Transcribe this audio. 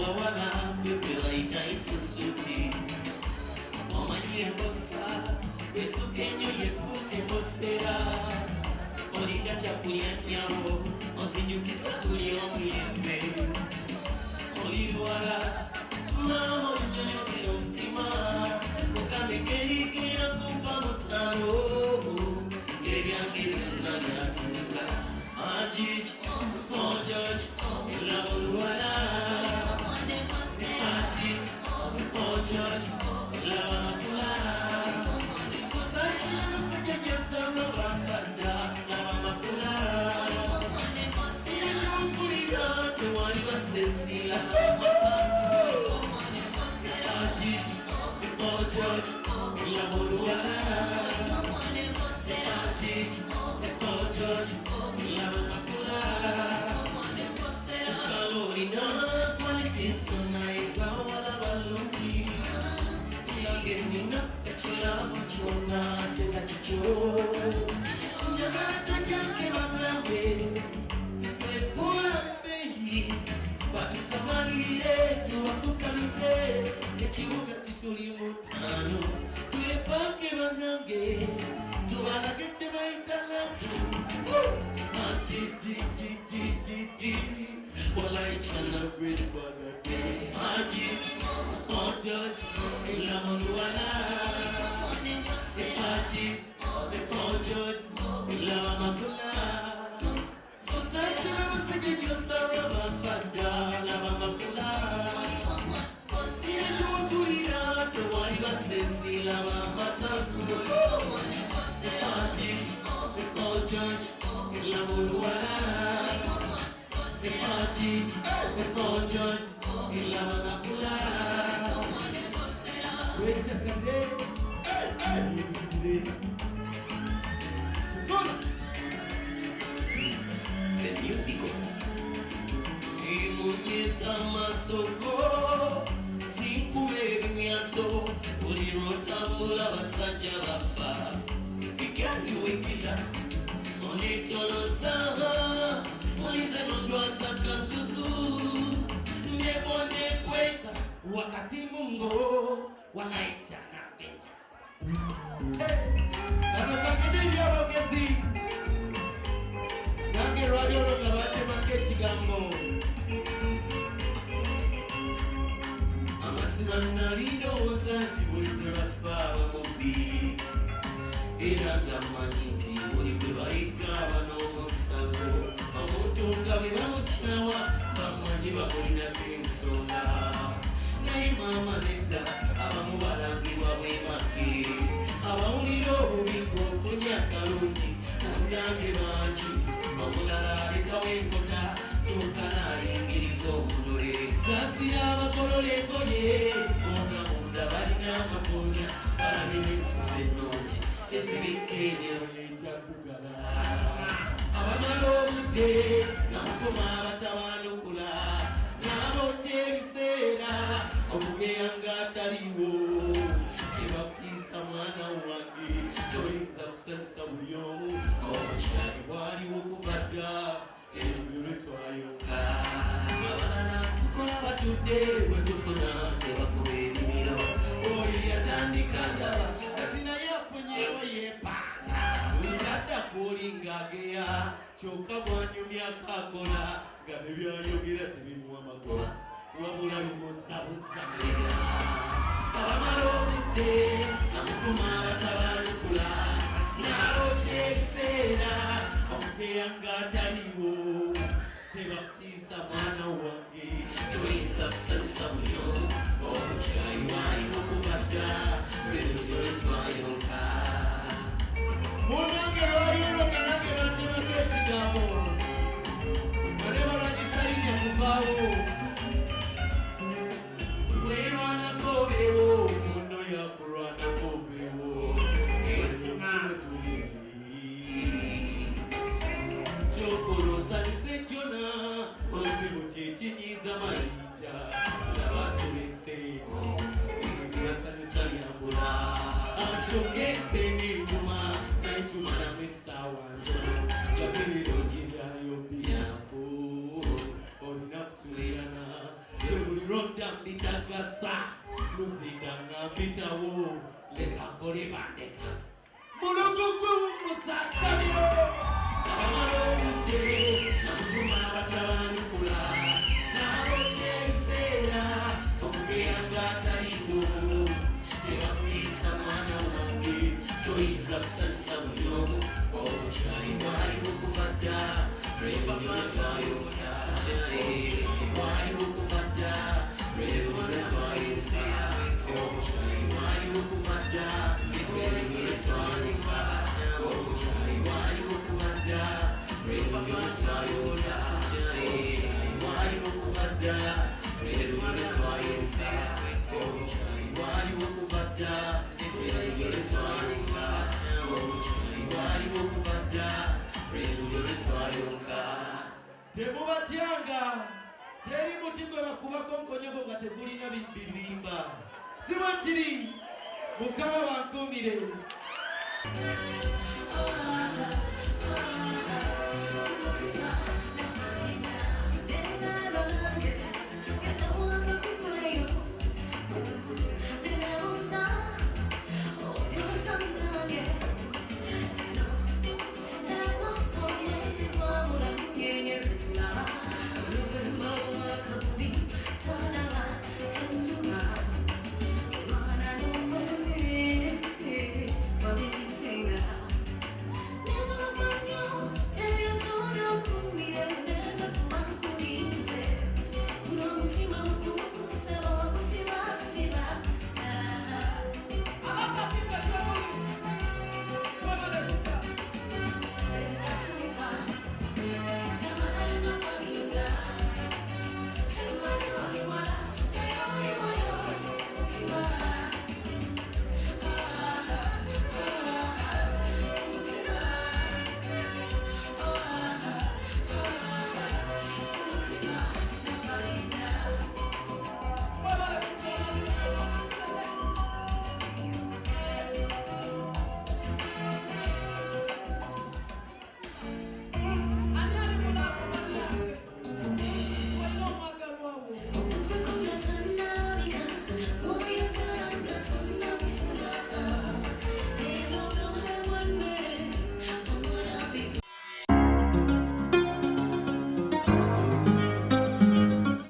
abawala bwe bayita ensusuti omanyi embosa esuka ennyo yefuuka embosera olinda kyakulya nnyabo ozinjukiza buli omuyembe oli luwala maama olunyonyogera omutima okamekeriikera kumpa mutalo ebyange byonna byatuuka ajij ojoj elaba oluwala ajij ojoj elaba makula kusasira musajja gyosaba bafadda laba makula ekyokulira tewali basesira ajij ojoj elaba oluwala ajij ojoj elaba makula kalolina kwalitiso naiza wala balungi kiyange nina ekiramu kyonna tenda kikyo njagala tajange bannabe twefula beyi batusamalire tubakukalize ekibuga tituli mutaano twepange bannange tubalage kye bayita labu ajijijijijiji walai celebrate bagate ajij ojoj elaba oluwala ajij ojoj elaba makula osasira musajja gyosaba bafadda laba makula ekyokulira tewali basesi laba mataku ajij ojoj elaba oluwala ajij ojoj elaba makula wetakade the new Eagles imunyeza amasoko zinkube ebimyaso buli lwotambula basajja bafa ekyaliwekera onetoloza olize nondwaza kanzuzu nebonekweka wakati mungo wanaitana benja nakakagedebyaogezi nange lwalyolonga batemako ekigambo amazima nali ndowooza nti buli gwe basibaaba mubiri era ngamanyi nti buli gwe bayiga aban'omusango omuntu nga bwe bamukyawa bamanyi bamulinako ensonga naye maama nedda abamu balangibwa bwemage abawulira obubi ng'ofunye akalungi munnange bangi omulala alekawo enkota kyokka n'alingiriza omudole saasira abakolola engoye bonga munda balina amakonya balabe n'ensusu ennungi ezibikka enyawo enjaddugala abamala obudde namusoma abatabanukula n'abota ebiseera omugeya ng'ataliwo tebakutiisa mwana wange toyinza kusanyusa buli omu obukyali bwaliwo okuva dda ebyo lwe twayonga abalala tukola batudde bwe tufuna tebakuba ebimiro oyo yatandika ndaba kati naye afunyewo yeepanga ngadda kwolinga ageya kyokka bwanyumyako akola nga ne byayogera tebimuwa magoba wabula bimusabusa mulega abamala obudde namufuma abatabanukula n'abokya ebiseera omugeya ng'ataliwo tebakutiisa mwana wange toyinza kusanyusa buli omu obukyayi bwaliwo okuva dda lwelulyo lwe twayonka munange lwaliolonga nange basomako ekigambo ane balagisalinya kuvaawo werwanako beewo muno yakulwanako beewo eyofume tuli kyokola osanyuse jona osibu kyekinyiza mayinja zabantu benseeko ebibasanyusa lyambula akyogese niruma naitumalamu essaawa ntono babibirungi byayo biyako olunaku tuya oli bandeka mulugugu musakaliro abamala obudde namuvuma abatabanikula nabote ebiseera okugeyanga ataliwo tebakutiisa mwana wange toyinza kusanyusa buli omu obukyayi bwaliwo okuva dda lwebyo twayonda obukyayi bwaliwo okuva dda lwebyo twayesa obukyayi bwaliwo okuva dda lwebyo twanika obukyayi bwaliwo okuva dda lwebyo twayonda obukyayi bwaliwo okuva dda lwebyo twayesa obukyayi bwaliwo okuva dda lwebyo twanika obukyayi bwaliwo okuva dda lwebyo twayonka temubatyanga teri muti gwe bakubako nkonyogo nga tegulina birimba si bwe kiri mukama bankuumire